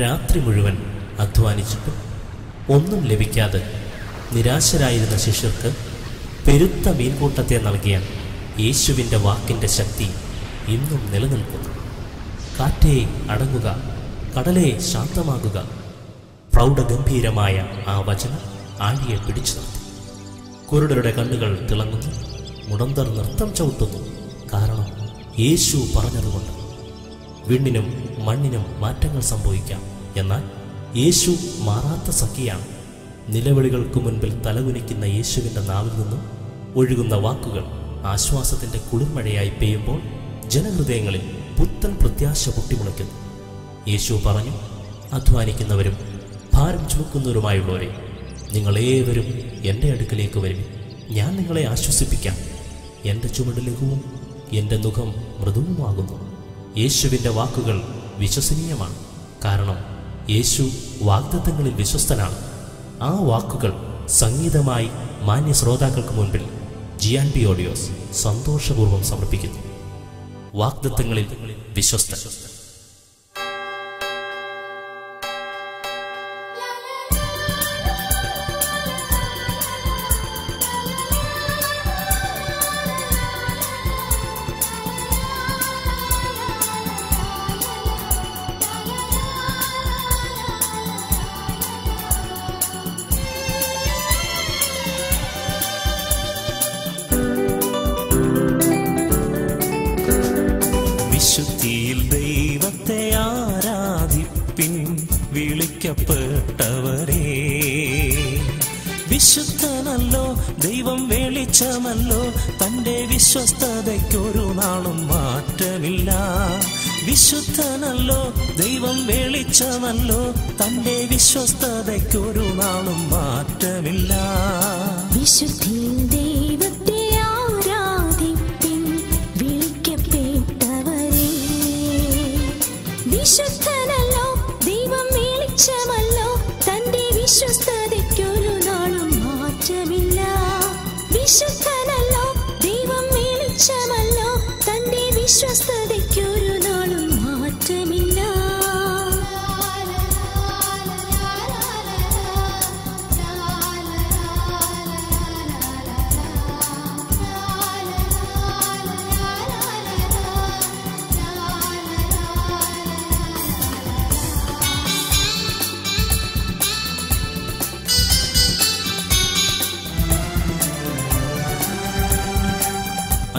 രാത്രി മുഴുവൻ അധ്വാനിച്ചിട്ടും ഒന്നും ലഭിക്കാതെ നിരാശരായിരുന്ന ശിഷ്യർക്ക് പെരുത്ത മീൻകൂട്ടത്തെ നൽകിയ യേശുവിൻ്റെ വാക്കിൻ്റെ ശക്തി ഇന്നും നിലനിൽക്കുന്നു. കാറ്റേ അടങ്ങുക, കടലേ ശാന്തമാകുക. പ്രൗഢഗംഭീരമായ ആ വചനം ആഴിയെ പിടിച്ചു നിർത്തി. കുരുടരുടെ കണ്ണുകൾ തിളങ്ങുന്നു, മുടന്തർ നൃത്തം ചവിട്ടുന്നു. കാരണം യേശു പറഞ്ഞതുകൊണ്ട്. വിണ്ണിനും മണ്ണിനും മാറ്റങ്ങൾ സംഭവിക്കാം, എന്നാൽ യേശു മാറാത്ത സഖിയാണ്. നിലവിളികൾക്ക് മുൻപിൽ തലകുനിക്കുന്ന യേശുവിൻ്റെ നാവിൽ നിന്നും ഒഴുകുന്ന വാക്കുകൾ ആശ്വാസത്തിൻ്റെ കുളിർമഴയായി പെയ്യുമ്പോൾ ജനഹൃദയങ്ങളിൽ പുത്തൻ പ്രത്യാശ പൊട്ടിമുളയ്ക്കുന്നു. യേശു പറഞ്ഞു, അധ്വാനിക്കുന്നവരും ഭാരം ചുമക്കുന്നവരുമായുള്ളവരെ, നിങ്ങളേവരും എൻ്റെ അടുക്കലേക്ക് വരുവിൻ, ഞാൻ നിങ്ങളെ ആശ്വസിപ്പിക്കാം. എൻ്റെ ചുമട് ലഘുവും എൻ്റെ മുഖം മൃദുവുമാകുന്നു. യേശുവിൻ്റെ വാക്കുകൾ വിശ്വസനീയമാണ്. കാരണം യേശു വാഗ്ദത്തങ്ങളിൽ വിശ്വസ്തനാണ്. ആ വാക്കുകൾ സംഗീതമായി മാന്യ ശ്രോതാക്കൾക്ക് മുൻപിൽ GNB ഓഡിയോസ് സന്തോഷപൂർവ്വം സമർപ്പിക്കുന്നു. വാഗ്ദത്തങ്ങളിൽ വിശ്വസ്തൻ. വിശുദ്ധിയിൽ ദൈവത്തെ ആരാധിപ്പിൻ, വിളിക്കപ്പെട്ടവരെ. വിശുദ്ധനല്ലോ ദൈവം, വെളിച്ചമല്ലോ, തൻ്റെ വിശ്വസ്തതയ്ക്കൊരു നാളും മാറ്റമില്ല. വിശുദ്ധനല്ലോ ദൈവം, വെളിച്ചമല്ലോ, തൻ്റെ വിശ്വസ്തതയ്ക്കൊരു നാളും മാറ്റമില്ല. വിശുദ്ധിയിൽ ദൈവത്തെ ആരാധിപ്പിൻ, വിളിക്കപ്പെട്ടവരെ. വിശുദ്ധനല്ലോ ദൈവം, വെളിച്ചമല്ലോ, തൻ്റെ വിശ്വസ്തതയ്ക്കൊരു നാളും മാറ്റമില്ല. വിശുദ്ധനല്ലോ ദൈവം, വെളിച്ചമല്ലോ, തൻ്റെ വിശ്വസ്തതയ്ക്കൊരു നാളും മാറ്റമില്ല.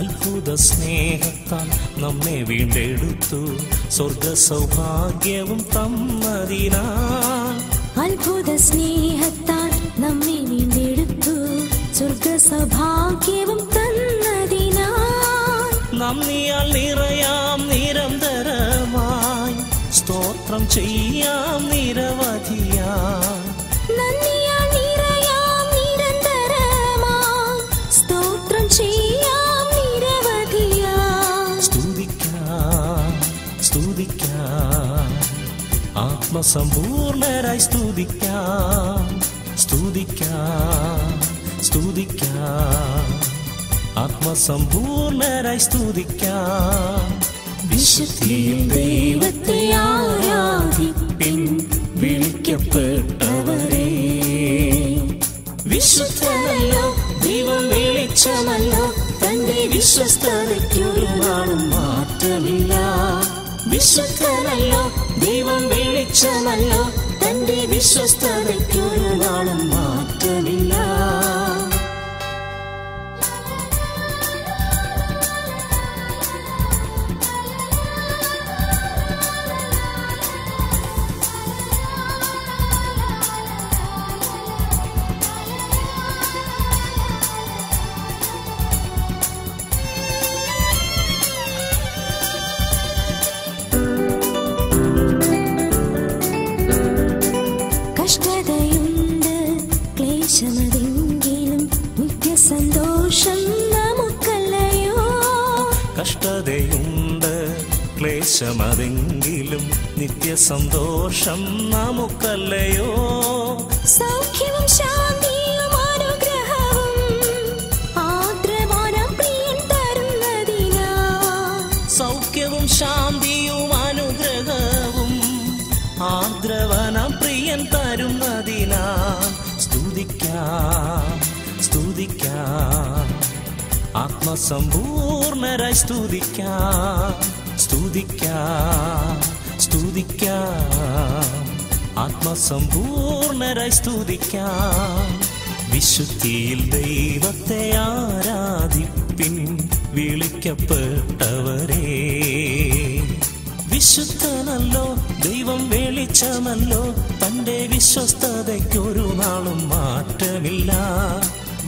അത്ഭുത സ്നേഹത്താൽ നമ്മെ വീണ്ടെടുത്തു, സ്വർഗ സൗഭാഗ്യവും തന്നതിനാൽ. അത്ഭുത സ്നേഹത്താൽ നമ്മെ വീണ്ടെടുത്തു, സ്വർഗ സൗഭാഗ്യവും തന്നതിനാൽ. നന്ദിയാൽ നിറയാം നിരന്തരമായി, സ്തോത്രം ചെയ്യാം നിരവധിയായി. നന്ദിയാൽ നിറയാം നിരന്തരമായി, സ്തോത്രം ചെയ്യാം നിരവധിയായി. സ്തുതിക്കാം സ്തുതിക്കാം, ആത്മസമ്പൂർണരായി സ്തുതിക്കാം. സ്തുതിക്കാം സ്തുതിക്കാം, ആത്മസമ്പൂർണരായി സ്തുതിക്കാം. വിശുദ്ധിയിൽ ദൈവത്തെ ആരാധിപ്പിൻ, വിളിക്കപ്പെട്ടവരെ. വിശുദ്ധനല്ലോ ദൈവം, വെളിച്ചമല്ലോ, തന്റെ വിശ്വസ്തതയ്ക്കൊരു നാളും മാറ്റമില്ല. വിശുദ്ധനല്ലോ ദൈവം, വെളിച്ചമല്ലോ, തന്റെ വിശ്വസ്തതയ്ക്കൊരു നാളും മാറ്റമില്ല. കഷ്ടതയുണ്ട്, ക്ലേശമതെങ്കിലും നിത്യസന്തോഷം നമുക്കല്ലയോ. കഷ്ടതയുണ്ട്, ക്ലേശമതെങ്കിലും നിത്യസന്തോഷം നമുക്കല്ലയോ. സൗഖ്യവും ശാന്തിയും അനുഗ്രഹവും ആർദ്രമാനം പ്രിയൻ തരുന്നതിനാ. സൗഖ്യവും ശാന്തിയും അനുഗ്രഹവും ആർദ്ര സ്തുതിക്കാം സ്തുതിക്കാം ആത്മസമ്പൂർണരായി സ്തുതിക്കാം സ്തുതിക്കാം സ്തുതിക്കാം ആത്മസമ്പൂർണരായി സ്തുതിക്കാം വിശുദ്ധിയിൽ ദൈവത്തെ ആരാധിപ്പിൻ വിളിക്കപ്പെട്ടവരേ വിശുദ്ധനല്ലോ ദൈവം വെളിച്ചമല്ലോ തന്റെ വിശ്വസ്തതയ്ക്കൊരു നാളും മാറ്റമില്ല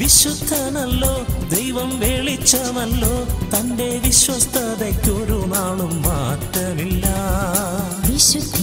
വിശുദ്ധനല്ലോ ദൈവം വെളിച്ചമല്ലോ തന്റെ വിശ്വസ്തതയ്ക്കൊരു നാളും മാറ്റമില്ല വിശുദ്ധ